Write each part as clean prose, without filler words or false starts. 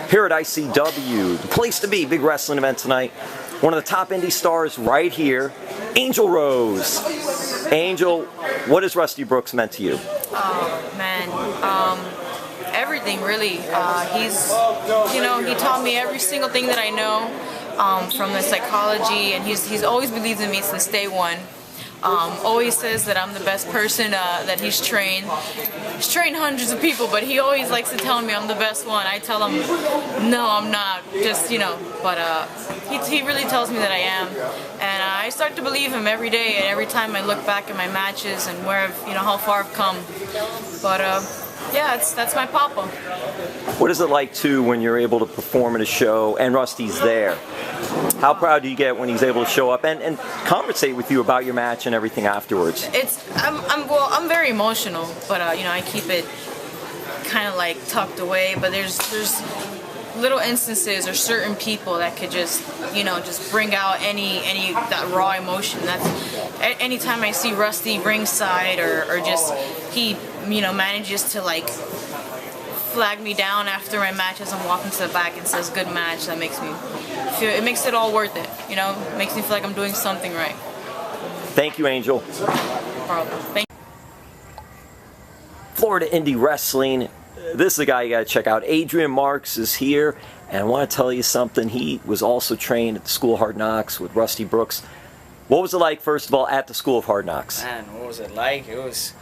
Here at ICW, the place to be, big wrestling event tonight. One of the top indie stars right here, Angel Rose. Angel, what has Rusty Brooks meant to you? Oh man, everything really. He taught me every single thing that I know from the psychology, and he's always believed in me since day one. Always says that I'm the best person that he's trained. He's trained hundreds of people, but he always likes to tell me I'm the best one. I tell him, no, I'm not. But he really tells me that I am, and I start to believe him every day. And every time I look back at my matches and how far I've come. But yeah, that's my papa. What is it like too when you're able to perform at a show and Rusty's there? How proud do you get when he's able to show up and conversate with you about your match and everything afterwards? I'm very emotional, but I keep it kind of like tucked away. But there's little instances or certain people that could just bring out any that raw emotion. That's anytime I see Rusty ringside or just he manages to like flag me down after my matches. I'm walking to the back and says good match. That makes me feel, it makes it all worth it. It makes me feel like I'm doing something right. Thank you, Angel. No problem. Thank you. Florida Indie Wrestling. This is a guy you got to check out. Adrian Marks is here, and I want to tell you something. He was also trained at the School of Hard Knocks with Rusty Brooks. What was it like, first of all, at the School of Hard Knocks? Man, what was it like? It was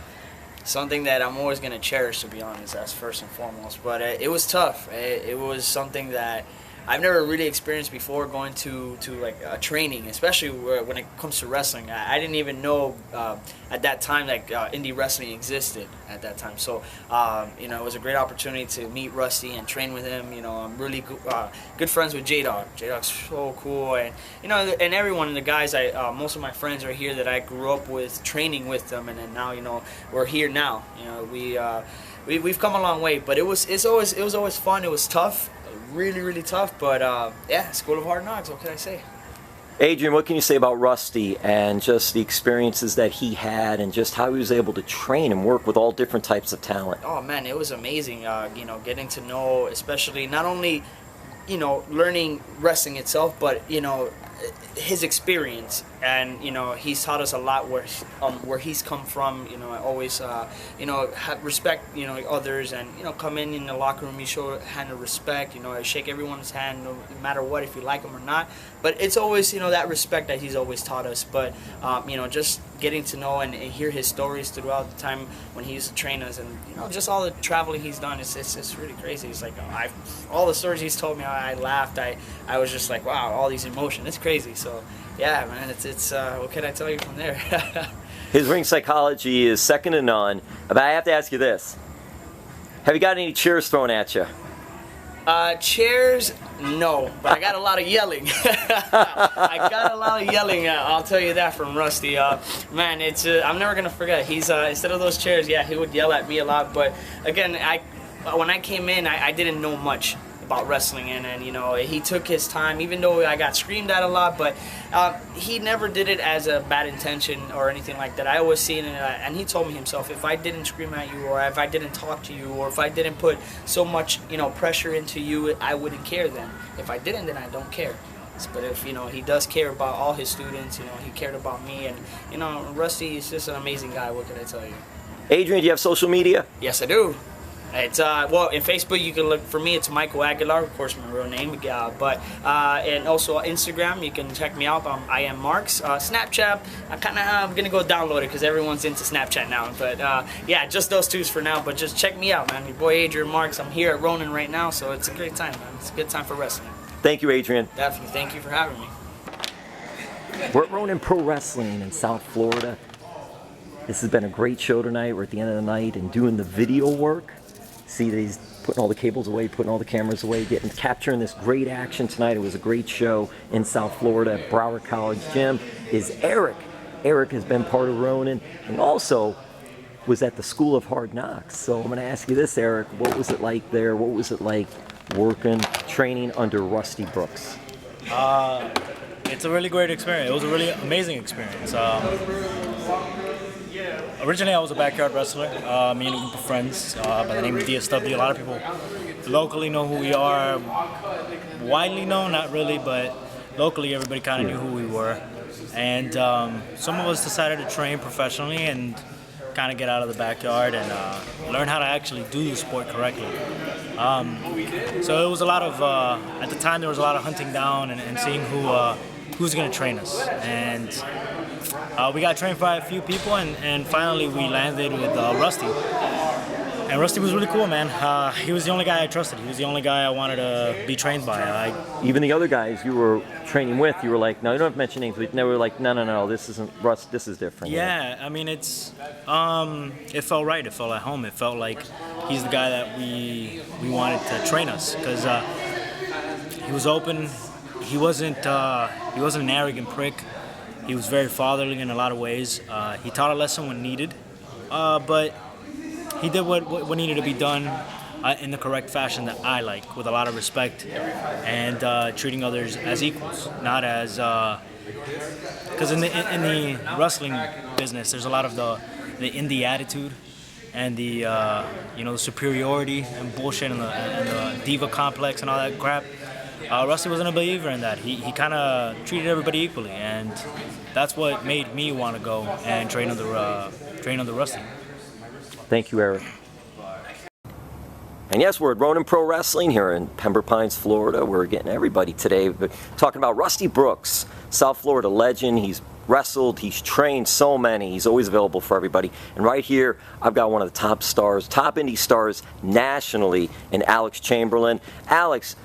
something that I'm always going to cherish, to be honest. That's first and foremost. But it was tough. It was something that I've never really experienced before, going to like a training, especially when it comes to wrestling. I didn't even know at that time like indie wrestling existed at that time. So it was a great opportunity to meet Rusty and train with him. I'm really good friends with J-Dog. J-Dog's so cool, and and everyone, the guys most of my friends are here that I grew up with, training with them, and then now we're here now. We've come a long way, but it was always fun. It was tough. Really tough, but yeah, School of Hard Knocks, what can I say? Adrian, what can you say about Rusty and just the experiences that he had and just how he was able to train and work with all different types of talent? Oh man, it was amazing, getting to know, especially not only learning wrestling itself, but his experience, and he's taught us a lot where he's come from. I always respect others, and come in the locker room, you show a hand of respect. I shake everyone's hand no matter what, if you like them or not. But it's always that respect that he's always taught us. But just getting to know and hear his stories throughout the time when he used to train us, and just all the traveling he's done, it's really crazy. It's like all the stories he's told me, I laughed. I was just like, wow, all these emotions. It's crazy. So yeah, man, it's what can I tell you from there? His ring psychology is second to none. But I have to ask you this: have you got any chairs thrown at you? Chairs, no, but I got a lot of yelling. I got a lot of yelling. I'll tell you that from Rusty. Man, I'm never gonna forget. He's instead of those chairs, yeah, he would yell at me a lot. But again, when I came in, I didn't know much about wrestling, and he took his time, even though I got screamed at a lot, but he never did it as a bad intention or anything like that. I always seen it, and he told me himself, if I didn't scream at you, or if I didn't talk to you, or if I didn't put so much pressure into you, I wouldn't care then. If I didn't, then I don't care. But if he does care about all his students, he cared about me, and Rusty is just an amazing guy. What can I tell you? Adrian, do you have social media? Yes, I do. It's well, in Facebook you can look for me. It's Michael Aguilar, of course, my real name. And also Instagram, you can check me out. I am Marks. Snapchat, I'm gonna go download it because everyone's into Snapchat now. But yeah, just those twos for now. But just check me out, man. Your boy Adrian Marks. I'm here at Ronin right now, so it's a great time, man. It's a good time for wrestling. Thank you, Adrian. Definitely. Thank you for having me. We're at Ronin Pro Wrestling in South Florida. This has been a great show tonight. We're at the end of the night and doing the video work. See that he's putting all the cables away, putting all the cameras away, capturing this great action tonight. It was a great show in South Florida at Broward College Gym. Is Eric. Eric has been part of Ronin and also was at the School of Hard Knocks. So I'm going to ask you this, Eric. What was it like there? What was it like working, training under Rusty Brooks? It's a really great experience. It was a really amazing experience. Originally, I was a backyard wrestler. Me and a group of friends by the name of DSW. A lot of people locally know who we are. Widely known, not really, but locally everybody kind of knew who we were. And some of us decided to train professionally and kind of get out of the backyard and learn how to actually do the sport correctly. So it was a lot of, at the time there was a lot of hunting down and seeing who's going to train us. And we got trained by a few people, and finally we landed with Rusty. And Rusty was really cool, man. He was the only guy I trusted. He was the only guy I wanted to be trained by. Even the other guys you were training with, you were like, no, you don't have to mention names, but they were like, no, this isn't Russ, this is different. Yeah, I mean, it felt right. It felt at home. It felt like he's the guy that we wanted to train us, because he was open. He wasn't an arrogant prick. He was very fatherly in a lot of ways. He taught a lesson when needed, but he did what needed to be done in the correct fashion that I like, with a lot of respect and treating others as equals, not as because in the wrestling business there's a lot of the indie attitude and the the superiority and bullshit and the diva complex and all that crap. Rusty wasn't a believer in that. He kind of treated everybody equally, and that's what made me want to go and train under Rusty. Thank you, Eric. And yes, we're at Ronin Pro Wrestling here in Pembroke Pines, Florida. We're getting everybody today, but talking about Rusty Brooks, South Florida legend. He's wrestled, he's trained so many, he's always available for everybody. And right here, I've got one of the top stars, top indie stars nationally, in Alex Chamberlain. Alex,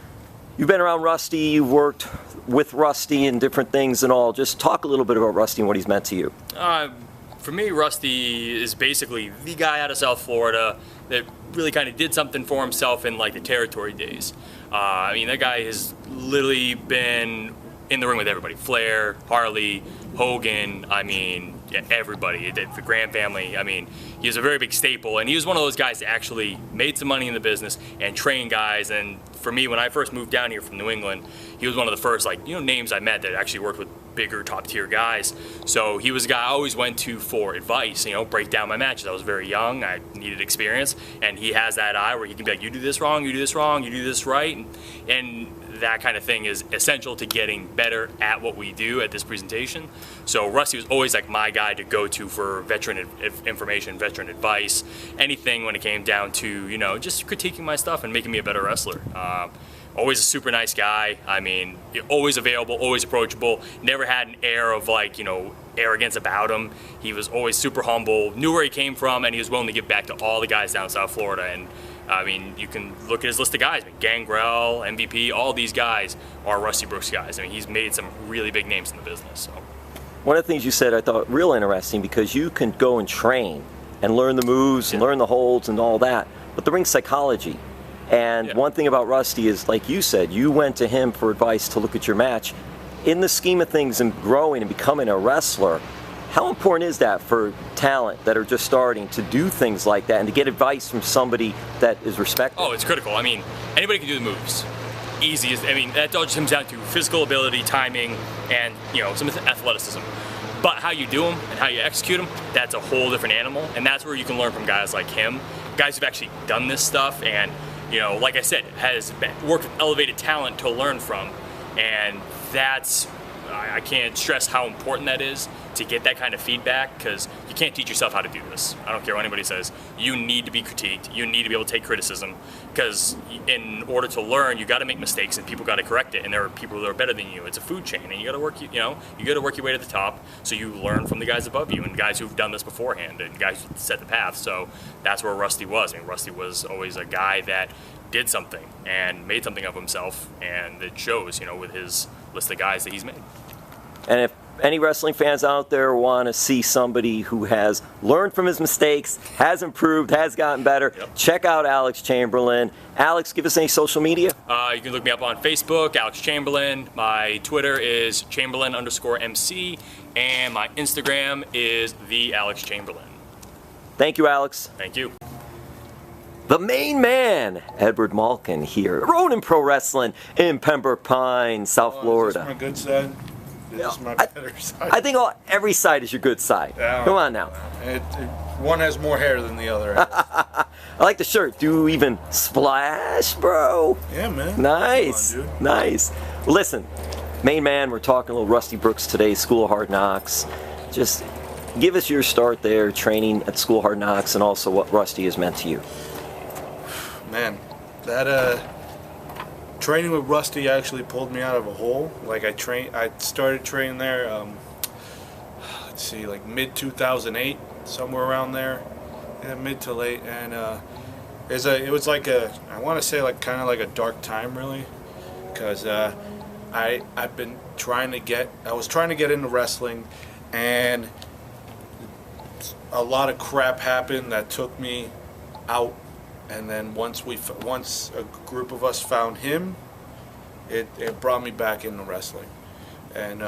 you've been around Rusty, you've worked with Rusty and different things and all. Just talk a little bit about Rusty and what he's meant to you. For me, Rusty is basically the guy out of South Florida that really kind of did something for himself in like the territory days. I mean, that guy has literally been in the ring with everybody. Flair, Harley, Hogan, I mean, yeah, everybody, the Graham family. I mean, he was a very big staple, and he was one of those guys that actually made some money in the business and trained guys. And for me, when I first moved down here from New England, he was one of the first names I met that actually worked with bigger top tier guys. So he was a guy I always went to for advice, break down my matches. I was very young, I needed experience, and he has that eye where he can be like, you do this wrong, you do this wrong, you do this right, and that kind of thing is essential to getting better at what we do at this presentation. So Rusty was always like my guy to go to for veteran information, veteran advice, anything when it came down to, just critiquing my stuff and making me a better wrestler. Always a super nice guy. I mean, always available, always approachable. Never had an air of arrogance about him. He was always super humble, knew where he came from, and he was willing to give back to all the guys down South Florida. And I mean, you can look at his list of guys. I mean, Gangrel, MVP, all these guys are Rusty Brooks guys. I mean, he's made some really big names in the business. So. One of the things you said I thought real interesting, because you can go and train and learn the moves and learn the holds and all that, but the ring psychology. And one thing about Rusty is, like you said, you went to him for advice to look at your match. In the scheme of things and growing and becoming a wrestler, how important is that for talent that are just starting to do things like that and to get advice from somebody that is respected? Oh, it's critical. I mean, anybody can do the moves. Easiest. I mean, that all just comes down to physical ability, timing, and some athleticism. But how you do them and how you execute them, that's a whole different animal, and that's where you can learn from guys like him, guys who've actually done this stuff and like I said, has worked with elevated talent to learn from, and I can't stress how important that is to get that kind of feedback, because you can't teach yourself how to do this. I don't care what anybody says. You need to be critiqued. You need to be able to take criticism, because in order to learn, you got to make mistakes and people got to correct it. And there are people that are better than you. It's a food chain, and you got to work. You got to work your way to the top, so you learn from the guys above you and guys who've done this beforehand and guys who set the path. So that's where Rusty was. I mean, Rusty was always a guy that did something and made something of himself, and it shows, with his list of guys that he's made. And if any wrestling fans out there want to see somebody who has learned from his mistakes, has improved, has gotten better, check out Alex Chamberlain. Alex, give us any social media. You can look me up on Facebook, Alex Chamberlain. My Twitter is Chamberlain_MC, and my Instagram is the Alex Chamberlain. Thank you, Alex. Thank you. The main man, Edward Malken here, Ronin Pro Wrestling in Pembroke Pines, South Florida. Is this my good side? This is my better side. I think every side is your good side. Come on now. One has more hair than the other. I like the shirt. Do even splash, bro? Yeah, man. Nice. Come on, dude. Nice. Listen, main man, we're talking a little Rusty Brooks today, School of Hard Knocks. Just give us your start there, training at School of Hard Knocks, and also what Rusty has meant to you. Man, that training with Rusty actually pulled me out of a hole. Like I started training there. Let's see, like mid 2008, somewhere around there, yeah, mid to late, and it was like I want to say like kind of like a dark time really, because I was trying to get into wrestling, and a lot of crap happened that took me out. And then once a group of us found him, it brought me back into wrestling, and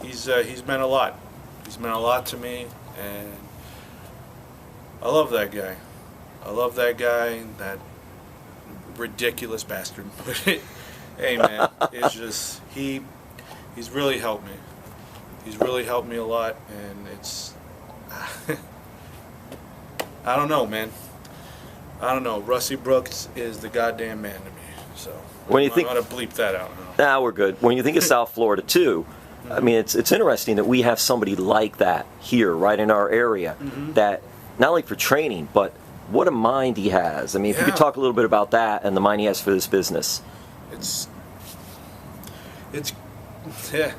he's meant a lot. He's meant a lot to me, and I love that guy. I love that guy, that ridiculous bastard. Hey man, it's just he's really helped me. He's really helped me a lot, and it's I don't know, man. I don't know. Rusty Brooks is the goddamn man to me. So When you I'm think, gonna bleep that out. nah, we're good. When you think of South Florida too, I mean, it's interesting that we have somebody like that here, right in our area, that not only for training, but what a mind he has. I mean, if you could Yeah. talk a little bit about that and the mind he has for this business. It's yeah,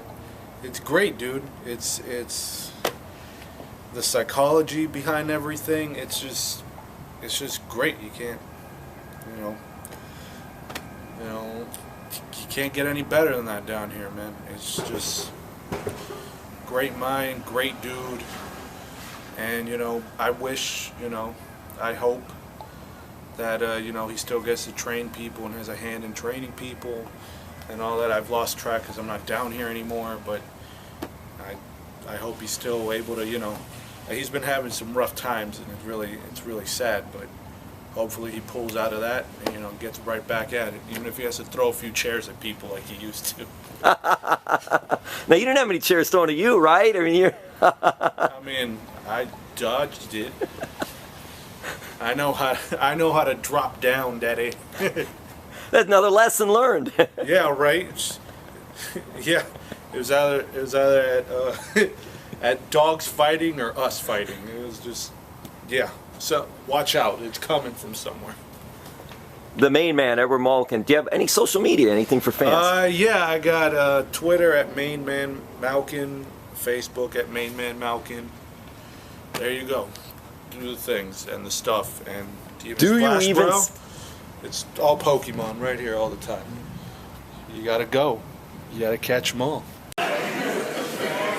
it's great, dude. It's the psychology behind everything. It's just great. You can't, you can't get any better than that down here, man. It's just great mind, great dude, and I wish, I hope that he still gets to train people and has a hand in training people and all that. I've lost track because I'm not down here anymore, but I hope he's still able to, he's been having some rough times, and it's really sad, but hopefully he pulls out of that and gets right back at it, even if he has to throw a few chairs at people like he used to. Now, you didn't have any chairs thrown at you, right? I mean, I dodged it. I know how to drop down, Daddy. that's another lesson learned. Yeah, right. Yeah, it was either at dogs fighting or us fighting. It was just, yeah. So watch out, it's coming from somewhere. The main man, Edward Malken. Do you have any social media, anything for fans? Yeah, I got Twitter at mainman Malkin, Facebook at mainman Malkin. There you go. Do the things and the stuff, and Do you even? bro? It's all Pokemon right here all the time. You gotta go. You gotta catch them all.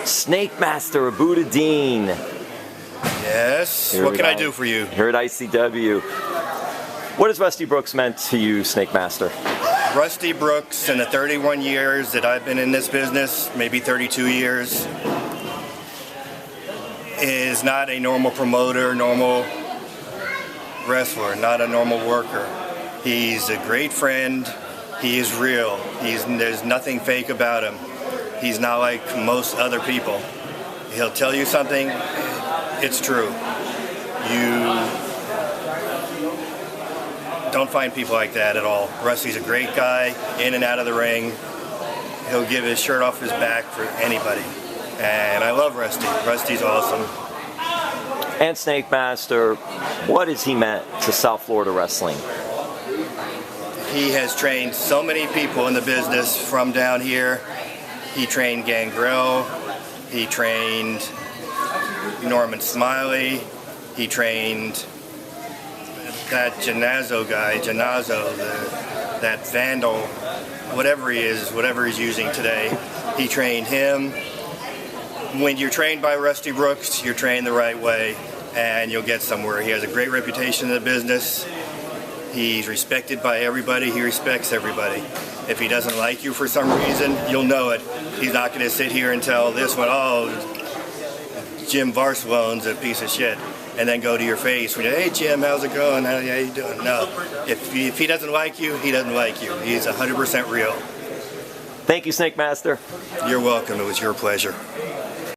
SnakeMaster, Abudadein. Yes. Here What we can I go. do for you? Here at ICW. What has Rusty Brooks meant to you, SnakeMaster? Rusty Brooks, in the 31 years that I've been in this business, maybe 32 years, is not a normal promoter, normal wrestler, not a normal worker. He's a great friend. He is real. There's nothing fake about him. He's not like most other people. He'll tell you something, it's true. You don't find people like that at all. Rusty's a great guy, in and out of the ring. He'll give his shirt off his back for anybody. And I love Rusty. Rusty's awesome. And SnakeMaster, what has he meant to South Florida wrestling? He has trained so many people in the business from down here. He trained Gangrel. He trained Norman Smiley. He trained that Janazo guy, that Vandal, whatever he is, whatever he's using today. He trained him. When you're trained by Rusty Brooks, you're trained the right way, and you'll get somewhere. He has a great reputation in the business. He's respected by everybody. He respects everybody. If he doesn't like you for some reason, you'll know it. He's not going to sit here and tell this one, oh, Jim Varsalone's a piece of shit, and then go to your face when you, hey Jim, how's it going? How you doing? No. If he doesn't like you, he doesn't like you. He's 100% real. Thank you, SnakeMaster. You're welcome. It was your pleasure.